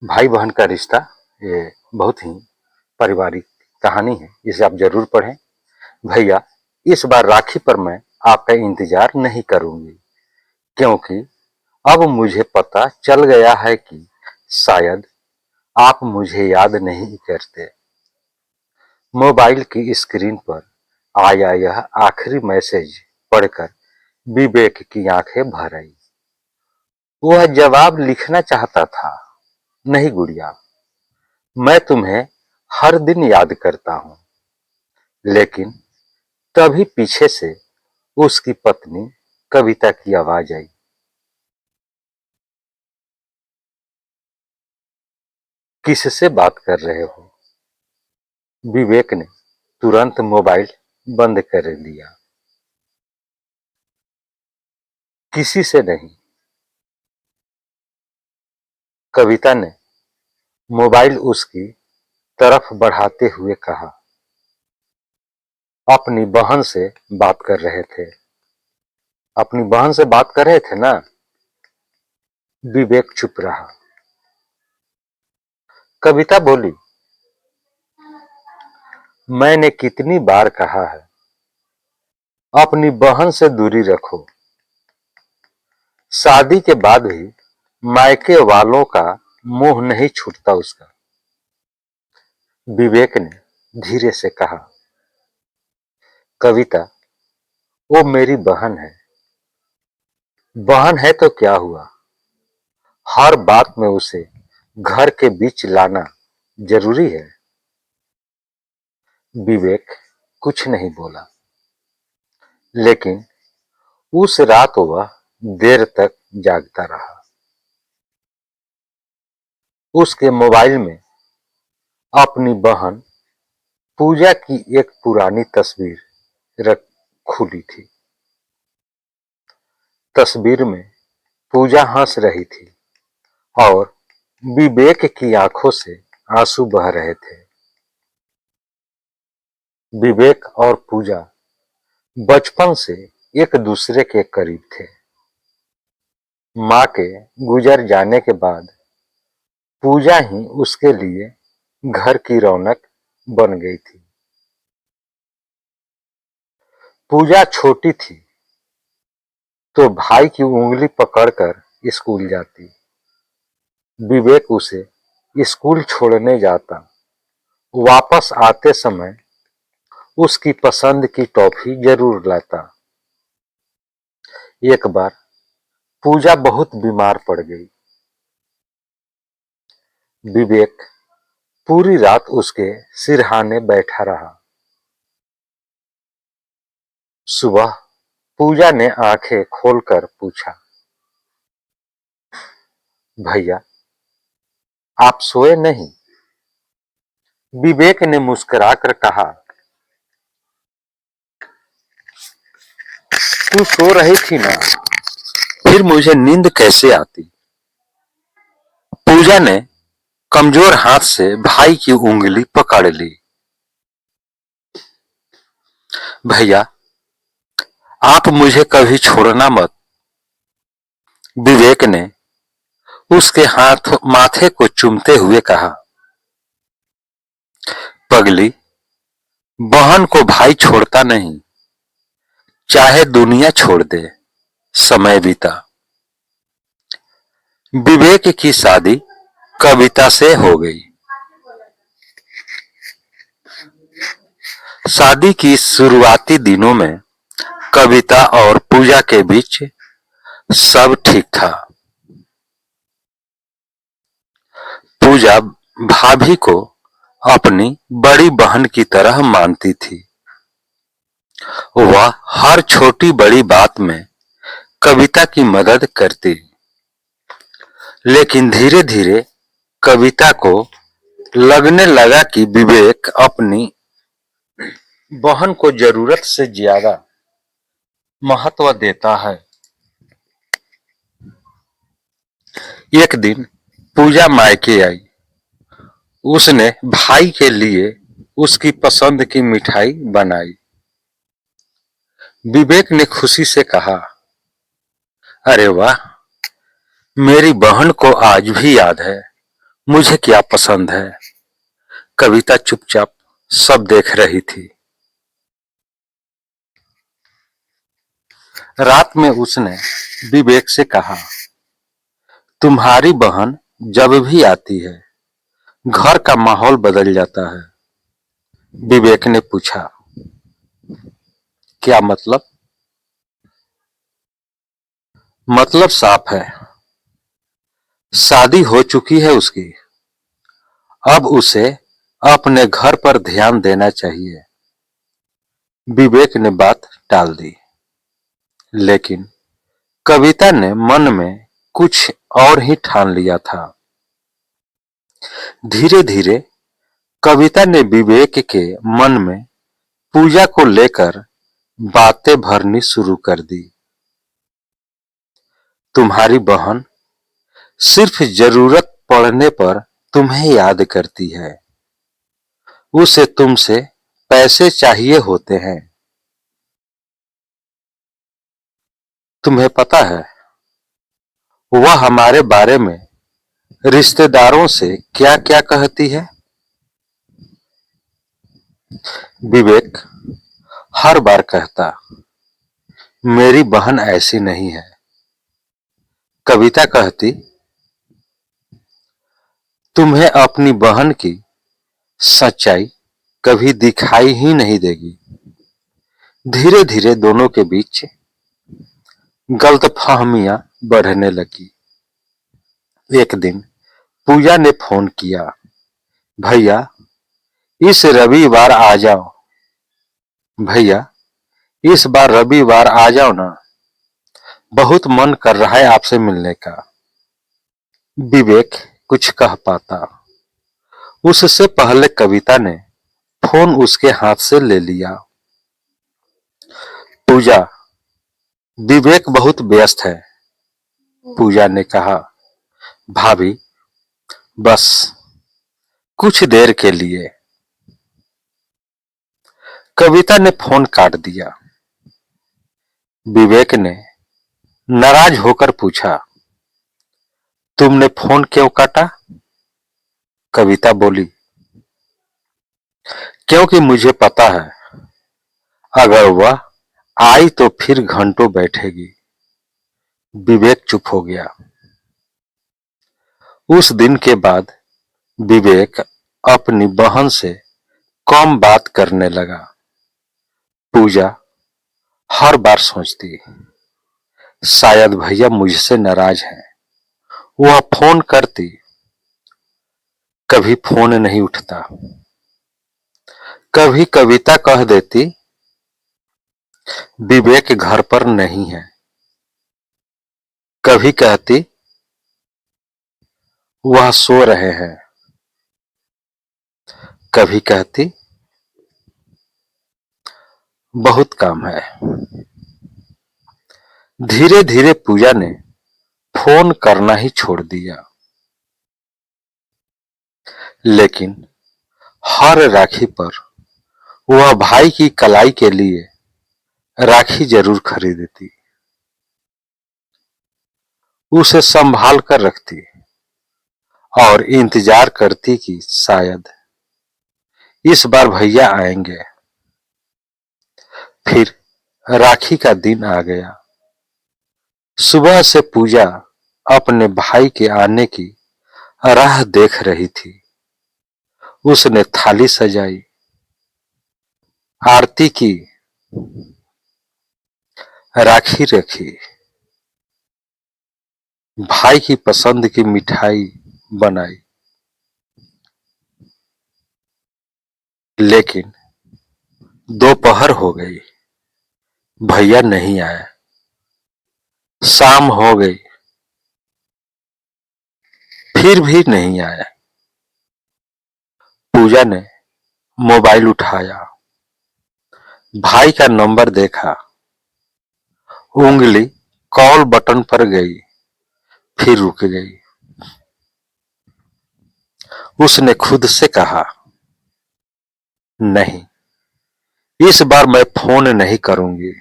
भाई बहन का रिश्ता ये बहुत ही पारिवारिक कहानी है, इसे आप जरूर पढ़ें। भैया, इस बार राखी पर मैं आपका इंतजार नहीं करूंगी, क्योंकि अब मुझे पता चल गया है कि शायद आप मुझे याद नहीं करते। मोबाइल की स्क्रीन पर आया यह आखिरी मैसेज पढ़कर विवेक की आंखें भर आई। वह जवाब लिखना चाहता था, नहीं गुड़िया, मैं तुम्हें हर दिन याद करता हूं। लेकिन तभी पीछे से उसकी पत्नी कविता की आवाज आई। किससे बात कर रहे हो? विवेक ने तुरंत मोबाइल बंद कर दिया। किसी से नहीं, कविता ने मोबाइल उसकी तरफ बढ़ाते हुए कहा। अपनी बहन से बात कर रहे थे। अपनी बहन से बात कर रहे थे ना? विवेक चुप रहा। कविता बोली, मैंने कितनी बार कहा है अपनी बहन से दूरी रखो। शादी के बाद भी मायके वालों का मुंह नहीं छूटता उसका। विवेक ने धीरे से कहा। कविता, वो मेरी बहन है। बहन है तो क्या हुआ? हर बात में उसे घर के बीच लाना जरूरी है? विवेक कुछ नहीं बोला, लेकिन उस रात वह देर तक जागता रहा। उसके मोबाइल में अपनी बहन पूजा की एक पुरानी तस्वीर रख खुली थी। तस्वीर में पूजा हंस रही थी और विवेक की आंखों से आंसू बह रहे थे। विवेक और पूजा बचपन से एक दूसरे के करीब थे। मां के गुजर जाने के बाद पूजा ही उसके लिए घर की रौनक बन गई थी। पूजा छोटी थी तो भाई की उंगली पकड़कर स्कूल जाती। विवेक उसे स्कूल छोड़ने जाता। वापस आते समय उसकी पसंद की टॉफी जरूर लाता। एक बार पूजा बहुत बीमार पड़ गई। विवेक पूरी रात उसके सिरहाने बैठा रहा। सुबह पूजा ने आंखें खोलकर पूछा, भैया, आप सोए नहीं? विवेक ने मुस्कुराकर कहा, तू सो रही थी ना, फिर मुझे नींद कैसे आती? पूजा ने कमजोर हाथ से भाई की उंगली पकड़ ली। भैया, आप मुझे कभी छोड़ना मत। विवेक ने उसके हाथ माथे को चूमते हुए कहा। पगली, बहन को भाई छोड़ता नहीं, चाहे दुनिया छोड़ दे। समय बीता। विवेक की शादी कविता से हो गई। शादी की शुरुआती दिनों में कविता और पूजा के बीच सब ठीक था। पूजा भाभी को अपनी बड़ी बहन की तरह मानती थी। वह हर छोटी बड़ी बात में कविता की मदद करती। लेकिन धीरे धीरे कविता को लगने लगा कि विवेक अपनी बहन को जरूरत से ज्यादा महत्व देता है। एक दिन पूजा मायके आई। उसने भाई के लिए उसकी पसंद की मिठाई बनाई। विवेक ने खुशी से कहा, अरे वाह, मेरी बहन को आज भी याद है मुझे क्या पसंद है। कविता चुपचाप सब देख रही थी। रात में उसने विवेक से कहा, तुम्हारी बहन जब भी आती है घर का माहौल बदल जाता है। विवेक ने पूछा, क्या मतलब? मतलब साफ है, शादी हो चुकी है उसकी। अब उसे अपने घर पर ध्यान देना चाहिए। विवेक ने बात टाल दी, लेकिन कविता ने मन में कुछ और ही ठान लिया था। धीरे धीरे कविता ने विवेक के मन में पूजा को लेकर बातें भरनी शुरू कर दी। तुम्हारी बहन सिर्फ जरूरत पड़ने पर तुम्हें याद करती है। उसे तुमसे पैसे चाहिए होते हैं। तुम्हें पता है वह हमारे बारे में रिश्तेदारों से क्या क्या कहती है? विवेक हर बार कहता, मेरी बहन ऐसी नहीं है। कविता कहती, तुम्हें अपनी बहन की सच्चाई कभी दिखाई ही नहीं देगी। धीरे धीरे दोनों के बीच गलतफहमियां बढ़ने लगी। एक दिन पूजा ने फोन किया, भैया इस रविवार आ जाओ। भैया इस बार रविवार आ जाओ ना, बहुत मन कर रहा है आपसे मिलने का। विवेक कुछ कह पाता उससे पहले कविता ने फोन उसके हाथ से ले लिया। पूजा, विवेक बहुत व्यस्त है। पूजा ने कहा, भाभी बस कुछ देर के लिए। कविता ने फोन काट दिया। विवेक ने नाराज होकर पूछा, तुमने फोन क्यों काटा? कविता बोली, क्योंकि मुझे पता है अगर वह आई तो फिर घंटों बैठेगी। विवेक चुप हो गया। उस दिन के बाद विवेक अपनी बहन से कम बात करने लगा। पूजा हर बार सोचती, शायद भैया मुझसे नाराज हैं। वह फोन करती, कभी फोन नहीं उठता। कभी कविता कह देती, विवेक घर पर नहीं है। कभी कहती, वह सो रहे हैं। कभी कहती, बहुत काम है। धीरे धीरे पूजा ने फोन करना ही छोड़ दिया। लेकिन हर राखी पर वह भाई की कलाई के लिए राखी जरूर खरीदती। उसे संभाल कर रखती और इंतजार करती कि शायद इस बार भैया आएंगे। फिर राखी का दिन आ गया। सुबह से पूजा अपने भाई के आने की राह देख रही थी। उसने थाली सजाई, आरती की, राखी रखी, भाई की पसंद की मिठाई बनाई। लेकिन दोपहर हो गई, भैया नहीं आया। शाम हो गई, फिर भी नहीं आया। पूजा ने मोबाइल उठाया, भाई का नंबर देखा, उंगली कॉल बटन पर गई, फिर रुक गई। उसने खुद से कहा, नहीं, इस बार मैं फोन नहीं करूंगी।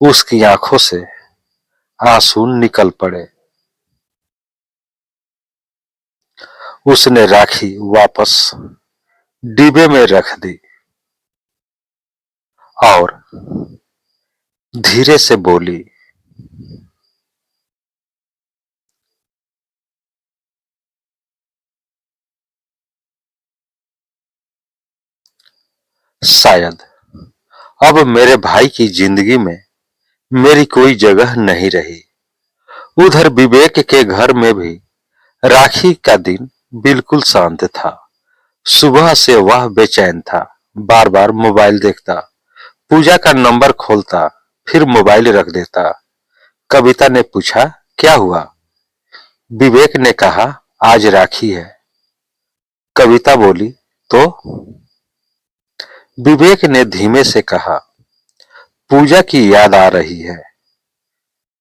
उसकी आंखों से आंसू निकल पड़े। उसने राखी वापस डिब्बे में रख दी और धीरे से बोली, शायद अब मेरे भाई की जिंदगी में मेरी कोई जगह नहीं रही। उधर विवेक के घर में भी राखी का दिन बिल्कुल शांत था। सुबह से वह बेचैन था, बार बार मोबाइल देखता, पूजा का नंबर खोलता, फिर मोबाइल रख देता। कविता ने पूछा, क्या हुआ? विवेक ने कहा, आज राखी है। कविता बोली, तो? विवेक ने धीमे से कहा, पूजा की याद आ रही है।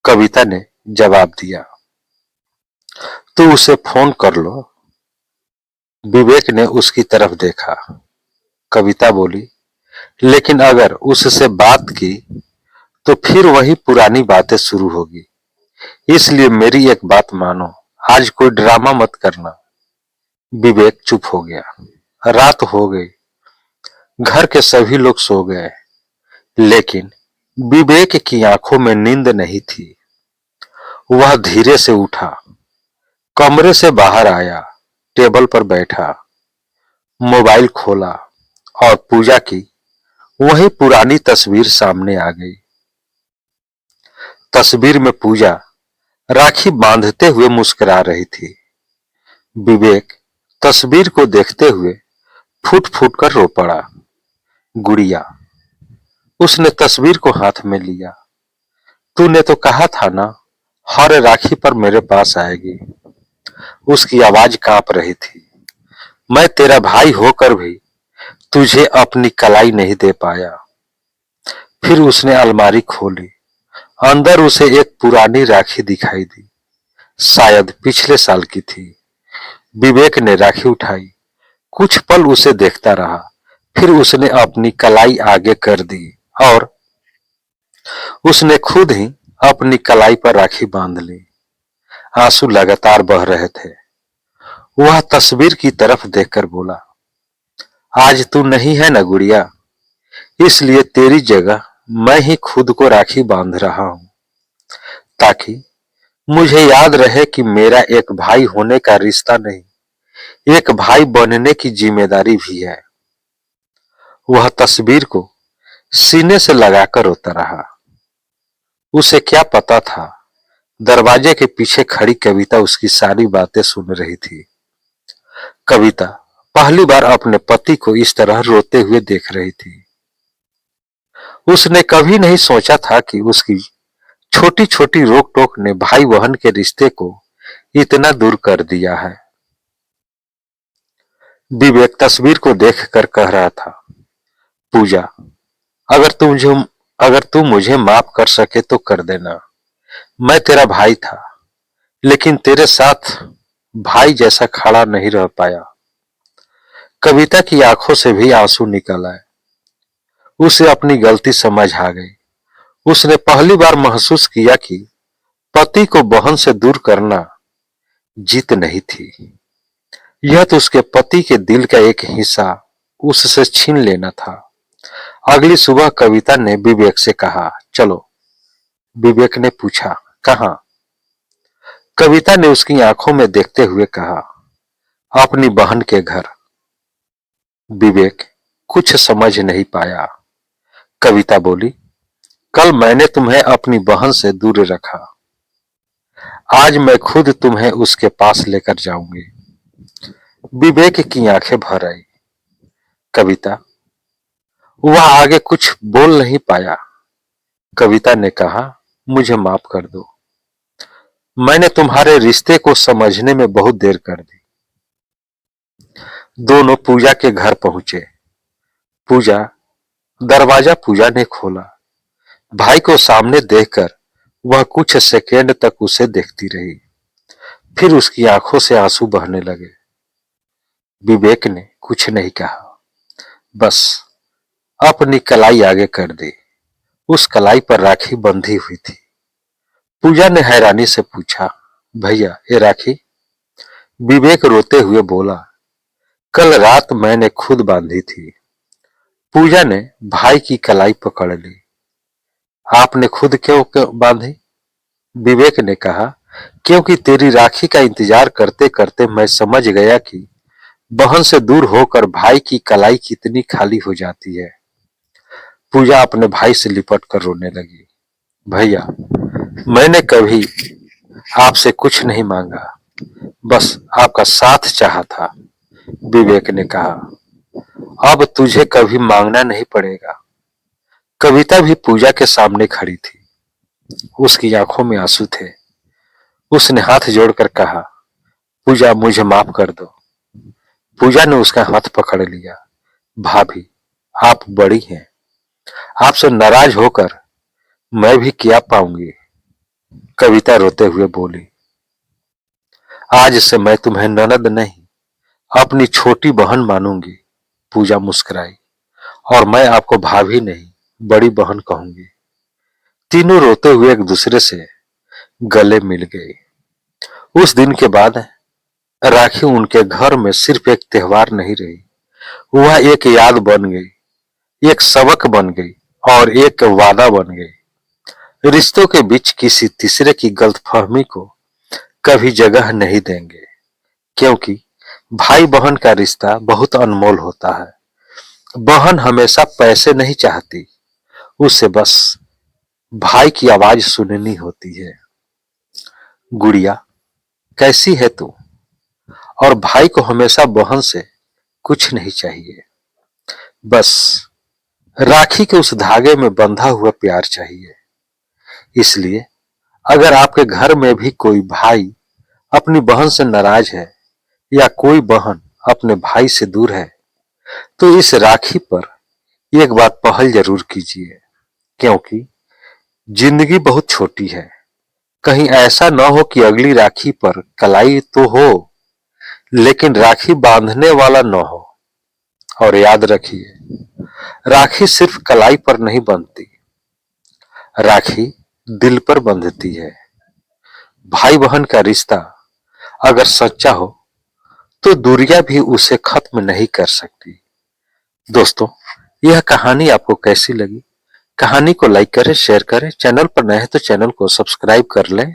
कविता ने जवाब दिया, तो उसे फोन कर लो। विवेक ने उसकी तरफ देखा। कविता बोली, लेकिन अगर उससे बात की तो फिर वही पुरानी बातें शुरू होगी। इसलिए मेरी एक बात मानो, आज कोई ड्रामा मत करना। विवेक चुप हो गया। रात हो गई, घर के सभी लोग सो गए, लेकिन विवेक की आंखों में नींद नहीं थी। वह धीरे से उठा, कमरे से बाहर आया, टेबल पर बैठा, मोबाइल खोला और पूजा की वही पुरानी तस्वीर सामने आ गई। तस्वीर में पूजा राखी बांधते हुए मुस्कुरा रही थी। विवेक तस्वीर को देखते हुए फूट फूट कर रो पड़ा। गुड़िया, उसने तस्वीर को हाथ में लिया, तूने तो कहा था ना, हर राखी पर मेरे पास आएगी। उसकी आवाज कांप रही थी। मैं तेरा भाई होकर भी तुझे अपनी कलाई नहीं दे पाया। फिर उसने अलमारी खोली। अंदर उसे एक पुरानी राखी दिखाई दी, शायद पिछले साल की थी। विवेक ने राखी उठाई, कुछ पल उसे देखता रहा, फिर उसने अपनी कलाई आगे कर दी और उसने खुद ही अपनी कलाई पर राखी बांध ली। आंसू लगातार बह रहे थे। वह तस्वीर की तरफ देखकर बोला, आज तू नहीं है ना गुड़िया, इसलिए तेरी जगह मैं ही खुद को राखी बांध रहा हूं, ताकि मुझे याद रहे कि मेरा एक भाई होने का रिश्ता नहीं, एक भाई बनने की जिम्मेदारी भी है। वह तस्वीर को सीने से लगाकर रोता रहा। उसे क्या पता था, दरवाजे के पीछे खड़ी कविता उसकी सारी बातें सुन रही थी। कविता पहली बार अपने पति को इस तरह रोते हुए देख रही थी। उसने कभी नहीं सोचा था कि उसकी छोटी छोटी रोक टोक ने भाई बहन के रिश्ते को इतना दूर कर दिया है। विवेक तस्वीर को देखकर कह रहा था, पूजा, अगर तू मुझे अगर तू मुझे माफ कर सके तो कर देना। मैं तेरा भाई था, लेकिन तेरे साथ भाई जैसा खड़ा नहीं रह पाया। कविता की आंखों से भी आंसू निकल आए। उसे अपनी गलती समझ आ गई। उसने पहली बार महसूस किया कि पति को बहन से दूर करना जीत नहीं थी, यह तो उसके पति के दिल का एक हिस्सा उससे छीन लेना था। अगली सुबह कविता ने विवेक से कहा, चलो। विवेक ने पूछा, कहां? कविता ने उसकी आंखों में देखते हुए कहा, अपनी बहन के घर। विवेक कुछ समझ नहीं पाया। कविता बोली, कल मैंने तुम्हें अपनी बहन से दूर रखा, आज मैं खुद तुम्हें उसके पास लेकर जाऊंगी। विवेक की आंखें भर आई। कविता, वह आगे कुछ बोल नहीं पाया। कविता ने कहा, मुझे माफ कर दो, मैंने तुम्हारे रिश्ते को समझने में बहुत देर कर दी। दोनों पूजा के घर पहुंचे। पूजा दरवाजा पूजा ने खोला। भाई को सामने देखकर वह कुछ सेकंड तक उसे देखती रही, फिर उसकी आंखों से आंसू बहने लगे। विवेक ने कुछ नहीं कहा, बस अपनी कलाई आगे कर दी। उस कलाई पर राखी बंधी हुई थी। पूजा ने हैरानी से पूछा, भैया ये राखी? विवेक रोते हुए बोला, कल रात मैंने खुद बांधी थी। पूजा ने भाई की कलाई पकड़ ली। आपने खुद क्यों क्यों बांधी? विवेक ने कहा, क्योंकि तेरी राखी का इंतजार करते करते मैं समझ गया कि बहन से दूर होकर भाई की कलाई कितनी खाली हो जाती है। पूजा अपने भाई से लिपट कर रोने लगी। भैया, मैंने कभी आपसे कुछ नहीं मांगा, बस आपका साथ चाहा था। विवेक ने कहा, अब तुझे कभी मांगना नहीं पड़ेगा। कविता भी पूजा के सामने खड़ी थी। उसकी आंखों में आंसू थे। उसने हाथ जोड़कर कहा, पूजा, मुझे माफ कर दो। पूजा ने उसका हाथ पकड़ लिया। भाभी, आप बड़ी हैं। आपसे नाराज होकर मैं भी क्या पाऊंगी? कविता रोते हुए बोली, आज से मैं तुम्हें ननद नहीं, अपनी छोटी बहन मानूंगी। पूजा मुस्कुराई, और मैं आपको भाभी नहीं, बड़ी बहन कहूंगी। तीनों रोते हुए एक दूसरे से गले मिल गए। उस दिन के बाद राखी उनके घर में सिर्फ एक त्योहार नहीं रही, वह एक याद बन गई, एक सबक बन गई और एक वादा बन गई। रिश्तों के बीच किसी तीसरे की गलतफहमी को कभी जगह नहीं देंगे, क्योंकि भाई बहन का रिश्ता बहुत अनमोल होता है। बहन हमेशा पैसे नहीं चाहती, उसे बस भाई की आवाज सुननी होती है। गुड़िया, कैसी है तू? और भाई को हमेशा बहन से कुछ नहीं चाहिए, बस राखी के उस धागे में बंधा हुआ प्यार चाहिए। इसलिए अगर आपके घर में भी कोई भाई अपनी बहन से नाराज है या कोई बहन अपने भाई से दूर है, तो इस राखी पर एक बात पहल जरूर कीजिए, क्योंकि जिंदगी बहुत छोटी है। कहीं ऐसा न हो कि अगली राखी पर कलाई तो हो, लेकिन राखी बांधने वाला न हो। और याद रखिए, राखी सिर्फ कलाई पर नहीं बंधती, राखी दिल पर बंधती है। भाई बहन का रिश्ता अगर सच्चा हो तो दूरियां भी उसे खत्म नहीं कर सकती। दोस्तों, यह कहानी आपको कैसी लगी? कहानी को लाइक करें, शेयर करें। चैनल पर नए हैं तो चैनल को सब्सक्राइब कर लें।